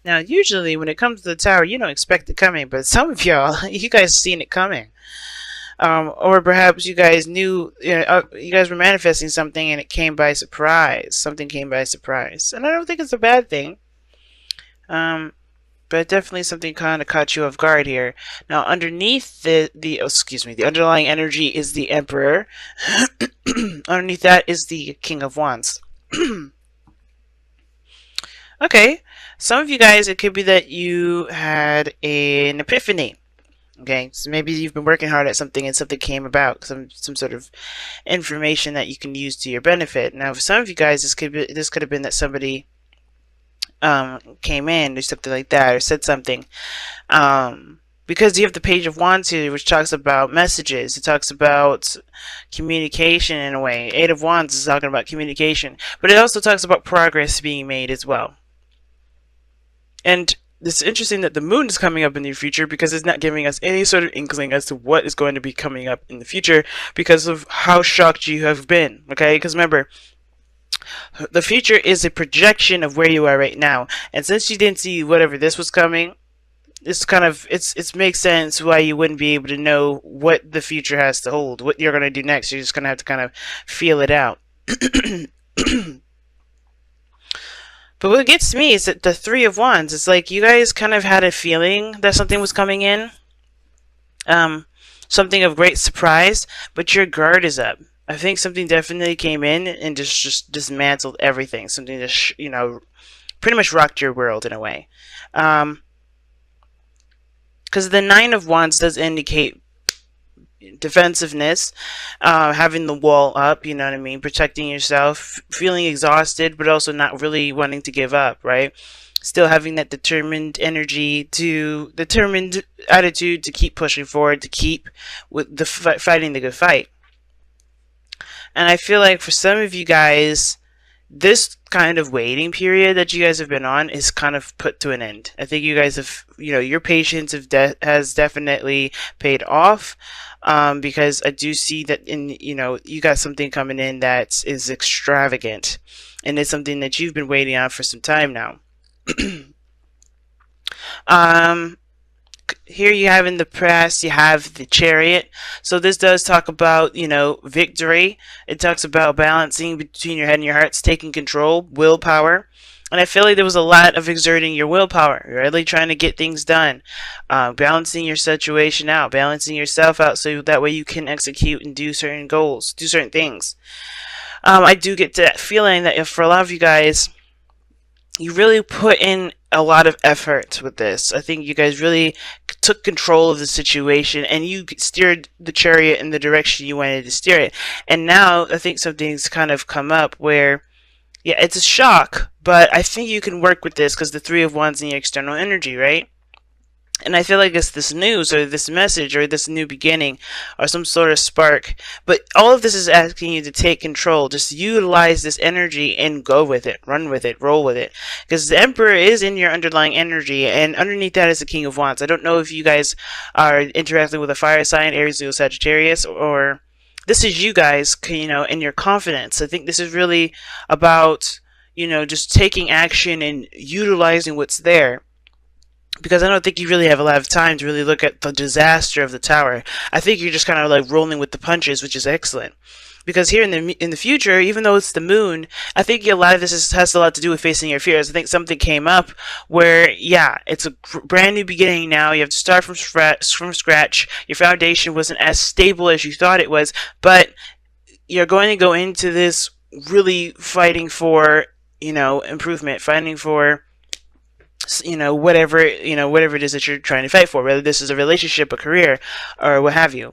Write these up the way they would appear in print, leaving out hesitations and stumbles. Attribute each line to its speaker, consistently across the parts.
Speaker 1: Now, usually when it comes to the tower, you don't expect it coming, but some of y'all, you guys seen it coming. Or perhaps you guys knew, you guys were manifesting something and it came by surprise. Something came by surprise. And I don't think it's a bad thing. But definitely something kind of caught you off guard here. Now, underneath the underlying energy is the Emperor. Underneath that is the King of Wands. Okay, some of you guys, it could be that you had an epiphany. Okay, so maybe you've been working hard at something and something came about, some sort of information that you can use to your benefit. Now, for some of you guys, this could have been that somebody came in or something like that, or said something. Because you have the Page of Wands here, which talks about messages. It talks about communication in a way. Eight of Wands is talking about communication, but it also talks about progress being made as well. And it's interesting that the moon is coming up in the future, because it's not giving us any sort of inkling as to what is going to be coming up in the future because of how shocked you have been. Okay, because remember, the future is a projection of where you are right now, and since you didn't see whatever this was coming, it makes sense why you wouldn't be able to know what the future has to hold, what you're going to do next. You're just going to have to kind of feel it out. But what gets me is that the Three of Wands, it's like you guys kind of had a feeling that something was coming in, something of great surprise, but your guard is up. I think something definitely came in and just dismantled everything. Something just, pretty much rocked your world in a way. Because the Nine of Wands does indicate defensiveness, having the wall up, you know what I mean, protecting yourself, feeling exhausted, but also not really wanting to give up, right? Still having that determined attitude to keep pushing forward, to keep with the fighting the good fight. And I feel like for some of you guys, this kind of waiting period that you guys have been on is kind of put to an end. I think you guys have, your patience has definitely paid off, because I do see that you got something coming in that is extravagant, and it's something that you've been waiting on for some time now. Here you have in the press, you have the Chariot. So this does talk about, victory. It talks about balancing between your head and your heart, taking control, willpower. And I feel like there was a lot of exerting your willpower, really trying to get things done, balancing your situation out, balancing yourself out, so that way you can execute and do certain goals, do certain things. I do get that feeling that if for a lot of you guys, you really put in a lot of effort with this. I think you guys really took control of the situation, and you steered the Chariot in the direction you wanted to steer it. And now I think something's kind of come up where, yeah, it's a shock, but I think you can work with this because the Three of Wands in your external energy, right? And I feel like it's this news or this message or this new beginning or some sort of spark. But all of this is asking you to take control. Just utilize this energy and go with it. Run with it. Roll with it. Because the Emperor is in your underlying energy. And underneath that is the King of Wands. I don't know if you guys are interacting with a fire sign, Aries, Leo, Sagittarius, or this is you guys, and your confidence. I think this is really about, just taking action and utilizing what's there. Because I don't think you really have a lot of time to really look at the disaster of the tower. I think you're just kind of like rolling with the punches, which is excellent. Because here in the future, even though it's the moon, I think a lot of this has a lot to do with facing your fears. I think something came up where, yeah, it's a brand new beginning now. You have to start from scratch. Your foundation wasn't as stable as you thought it was, but you're going to go into this really fighting for, improvement, fighting for, whatever it is that you're trying to fight for, whether this is a relationship, a career, or what have you.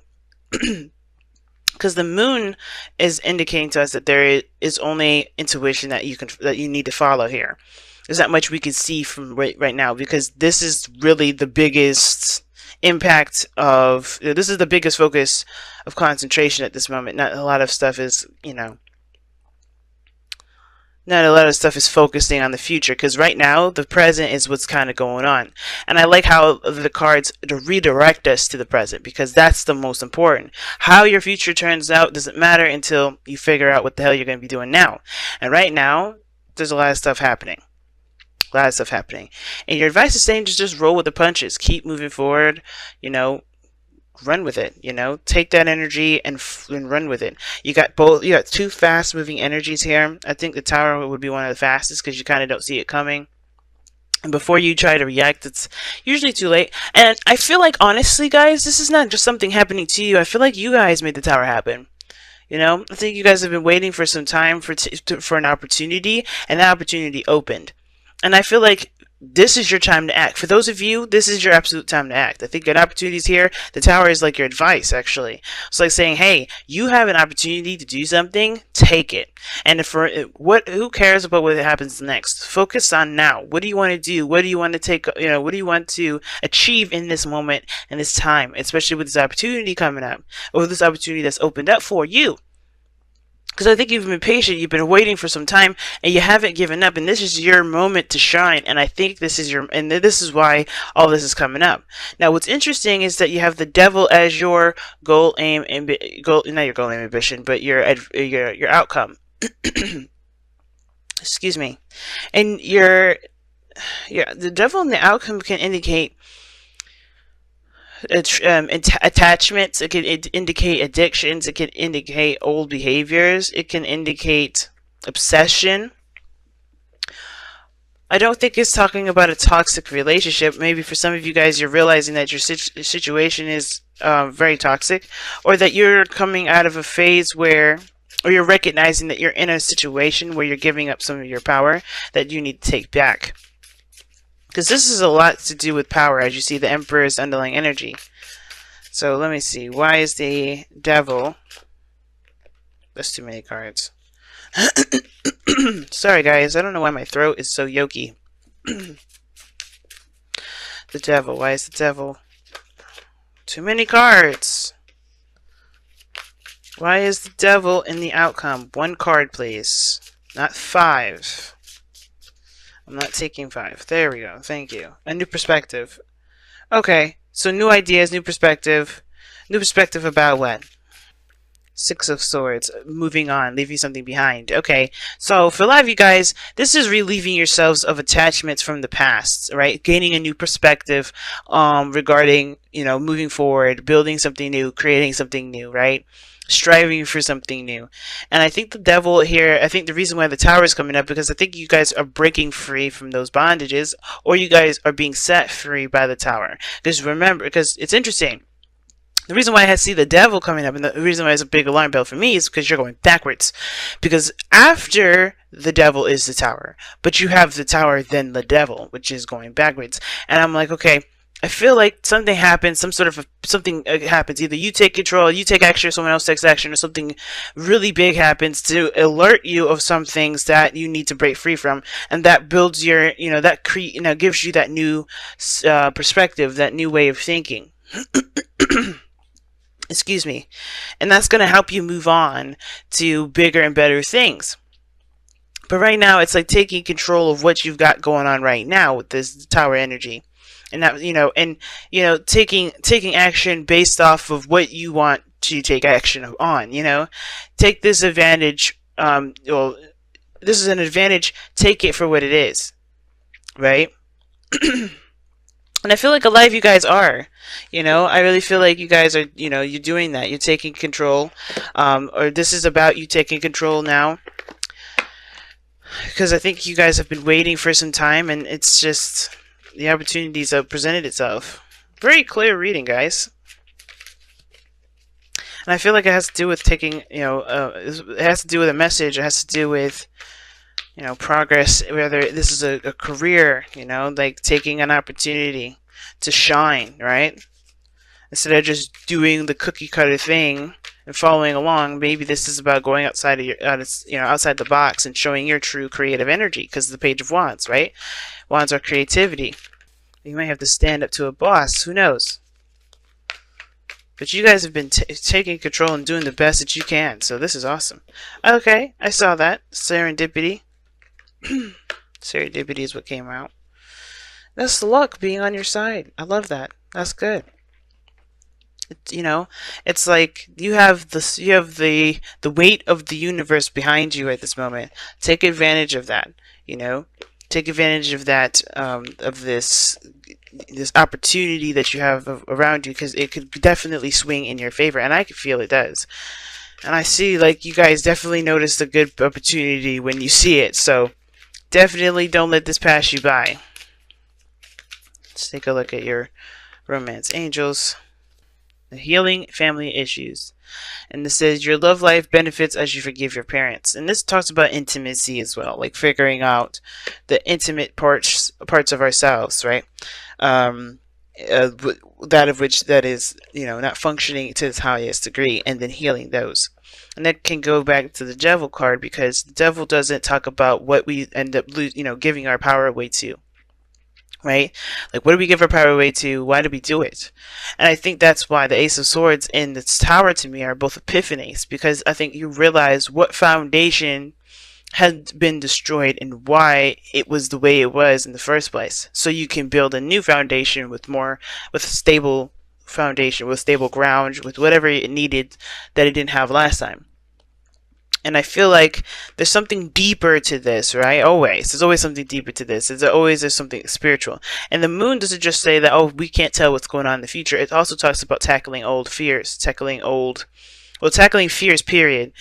Speaker 1: Because the moon is indicating to us that there is only intuition that you need to follow here. There's not much we can see from right now, because this is really the biggest impact of, this is the biggest focus of concentration at this moment. Not a lot of stuff is, not a lot of stuff is focusing on the future, because right now the present is what's kind of going on. And I like how the cards redirect us to the present, because that's the most important. How your future turns out doesn't matter until you figure out what the hell you're going to be doing now. And right now there's a lot of stuff happening. A lot of stuff happening. And your advice is saying just roll with the punches. Keep moving forward. You know, run with it. You know, take that energy and run with it. You got both. You got two fast moving energies here. I think the Tower would be one of the fastest because you kind of don't see it coming. And before you try to react, it's usually too late. And I feel like, honestly, guys, this is not just something happening to you. I feel like you guys made the Tower happen. You know, I think you guys have been waiting for some time for an opportunity, and that opportunity opened. And I feel like this is your time to act. For those of you, this is your absolute time to act. I think an opportunity is here. The Tower is like your advice, actually. It's like saying, hey, you have an opportunity to do something, take it. And who cares about what happens next? Focus on now. What do you want to do? What do you want to take, what do you want to achieve in this moment and this time, especially with this opportunity coming up, or this opportunity that's opened up for you? Because I think you've been patient, you've been waiting for some time, and you haven't given up, and this is your moment to shine, and I think this is why all this is coming up. Now, what's interesting is that you have the Devil as your not your goal, aim, ambition, but your outcome. Excuse me. And the Devil and the outcome can indicate attachments. It can indicate addictions. It can indicate old behaviors. It can indicate obsession. I don't think it's talking about a toxic relationship. Maybe for some of you guys, you're realizing that your situation is very toxic, or that you're coming out of a phase where, or you're recognizing that you're in a situation where you're giving up some of your power that you need to take back. Because this is a lot to do with power, as you see the Emperor's underlying energy. So let me see. Why is the Devil? That's too many cards. Sorry, guys. I don't know why my throat is so yoky. The Devil. Why is the Devil? Too many cards. Why is the Devil in the outcome? One card, please. Not 5. I'm not taking 5. There we go. Thank you. A new perspective. Okay. So new ideas, new perspective. New perspective about what? 6 of Swords. Moving on. Leaving something behind. Okay. So for a lot of you guys, this is relieving yourselves of attachments from the past, right? Gaining a new perspective regarding, moving forward, building something new, creating something new, right? Striving for something new. And I think the Devil here, I think the reason why the Tower is coming up, because I think you guys are breaking free from those bondages, or you guys are being set free by the Tower. Because remember, because it's interesting, the reason why I see the Devil coming up, and the reason why it's a big alarm bell for me, is because you're going backwards. Because after the Devil is the Tower, but you have the Tower, then the Devil, which is going backwards. And I'm like, okay, I feel like something happens, something happens. Either you take control, you take action, or someone else takes action, or something really big happens to alert you of some things that you need to break free from, and that builds your, gives you that new perspective, that new way of thinking. Excuse me. And that's going to help you move on to bigger and better things. But right now, it's like taking control of what you've got going on right now with this Tower energy. And that, taking action based off of what you want to take action on, take this advantage, this is an advantage, take it for what it is, right? And I feel like a lot of you guys are, I really feel like you guys are, you're doing that, you're taking control, or this is about you taking control now, because I think you guys have been waiting for some time, and it's just, the opportunities have presented itself. Very clear reading, guys. And I feel like it has to do with taking, it has to do with a message. It has to do with, progress. Whether this is a career, like taking an opportunity to shine, right? Instead of just doing the cookie cutter thing and following along, maybe this is about going outside of outside the box and showing your true creative energy. Because the Page of Wands, right? Wands are creativity. You might have to stand up to a boss. Who knows? But you guys have been taking control and doing the best that you can. So this is awesome. Okay, I saw that. Serendipity. Serendipity is what came out. That's the luck being on your side. I love that. That's good. It's like you have the weight of the universe behind you at this moment. Take advantage of that. Take advantage of that, of this opportunity that you have around you, because it could definitely swing in your favor, and I can feel it does. And I see, like, you guys definitely notice a good opportunity when you see it, so definitely don't let this pass you by. Let's take a look at your romance angels. The healing family issues. And this says your love life benefits as you forgive your parents. And this talks about intimacy as well, like figuring out the intimate parts of ourselves, right? That of which that is, not functioning to its highest degree, and then healing those. And that can go back to the devil card, because the devil doesn't talk about what we end up giving our power away to. Right? Like, what do we give our power away to? Why do we do it? And I think that's why the Ace of Swords and the Tower to me are both epiphanies, because I think you realize what foundation had been destroyed and why it was the way it was in the first place. So you can build a new foundation with a stable foundation, with stable ground, with whatever it needed that it didn't have last time. And I feel like there's something deeper to this, right? There's always something deeper to this. There's something spiritual. And the moon doesn't just say that, oh, we can't tell what's going on in the future. It also talks about tackling old fears, tackling fears, period.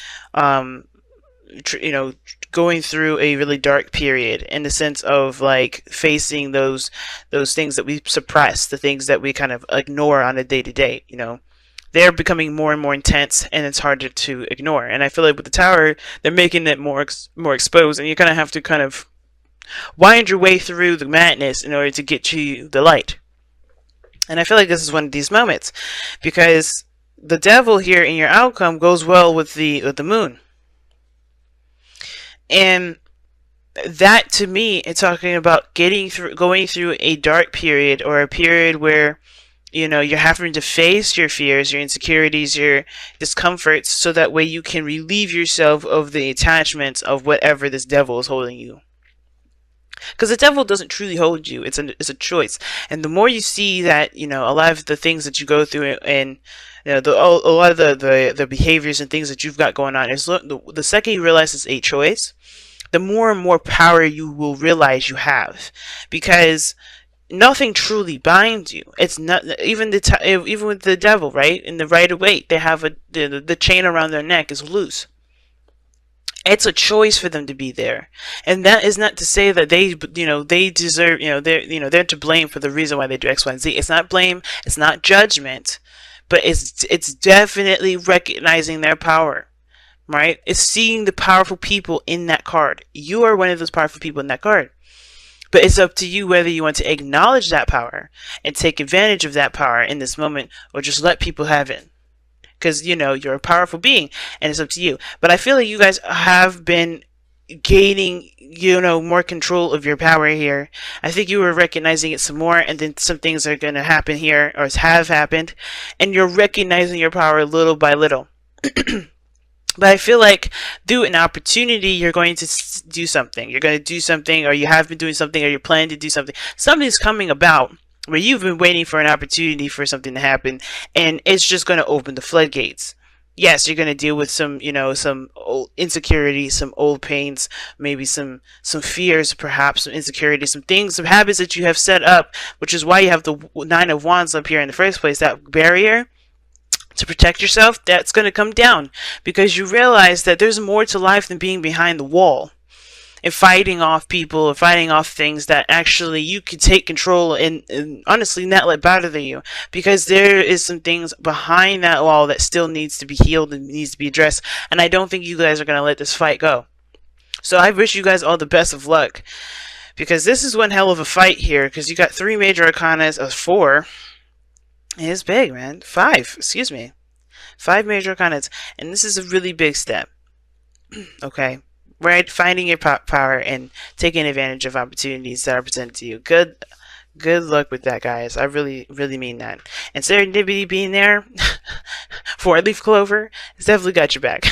Speaker 1: Going through a really dark period, in the sense of like facing those things that we suppress, the things that we kind of ignore on a day-to-day, they're becoming more and more intense, and it's harder to ignore. And I feel like with the Tower, they're making it more exposed, and you kind of have to kind of wind your way through the madness in order to get to the light. And I feel like this is one of these moments, because the devil here in your outcome goes well with the moon. And that, to me, it's talking about going through a dark period, or a period where you're having to face your fears, your insecurities, your discomforts, so that way you can relieve yourself of the attachments of whatever this devil is holding you. Because the devil doesn't truly hold you. It's a choice. And the more you see that, a lot of the things that you go through, and a lot of the behaviors and things that you've got going on, is the second you realize it's a choice, the more and more power you will realize you have. Because nothing truly binds you. It's not even with the devil, right? In the Rider-Waite, they have the chain around their neck is loose. It's a choice for them to be there, and that is not to say that they deserve, they're to blame for the reason why they do X, Y, and Z. It's not blame. It's not judgment, but it's definitely recognizing their power. Right? It's seeing the powerful people in that card. You are one of those powerful people in that card. But it's up to you whether you want to acknowledge that power and take advantage of that power in this moment, or just let people have it. Because, you're a powerful being, and it's up to you. But I feel like you guys have been gaining, more control of your power here. I think you were recognizing it some more, and then some things are going to happen here, or have happened, and you're recognizing your power little by little. But I feel like through an opportunity, you're going to do something. You're going to do something, or you have been doing something, or you're planning to do something. Something's coming about where you've been waiting for an opportunity for something to happen, and it's just going to open the floodgates. Yes, you're going to deal with some, some old insecurities, some old pains, maybe some fears, perhaps some insecurities, some things, some habits that you have set up, which is why you have the Nine of Wands up here in the first place. That barrier to protect yourself, that's going to come down, because you realize that there's more to life than being behind the wall and fighting off people, or fighting off things that actually you could take control and honestly not let bother you, because there is some things behind that wall that still needs to be healed and needs to be addressed. And I don't think you guys are going to let this fight go. So I wish you guys all the best of luck, because this is one hell of a fight here, because you got 3 major arcanas of 4. It's big, man. 5, excuse me. 5 major arcanas, and this is a really big step. Okay? Right? Finding your power and taking advantage of opportunities that are presented to you. Good luck with that, guys. I really, really mean that. And serendipity being there for a leaf clover, it's definitely got your back.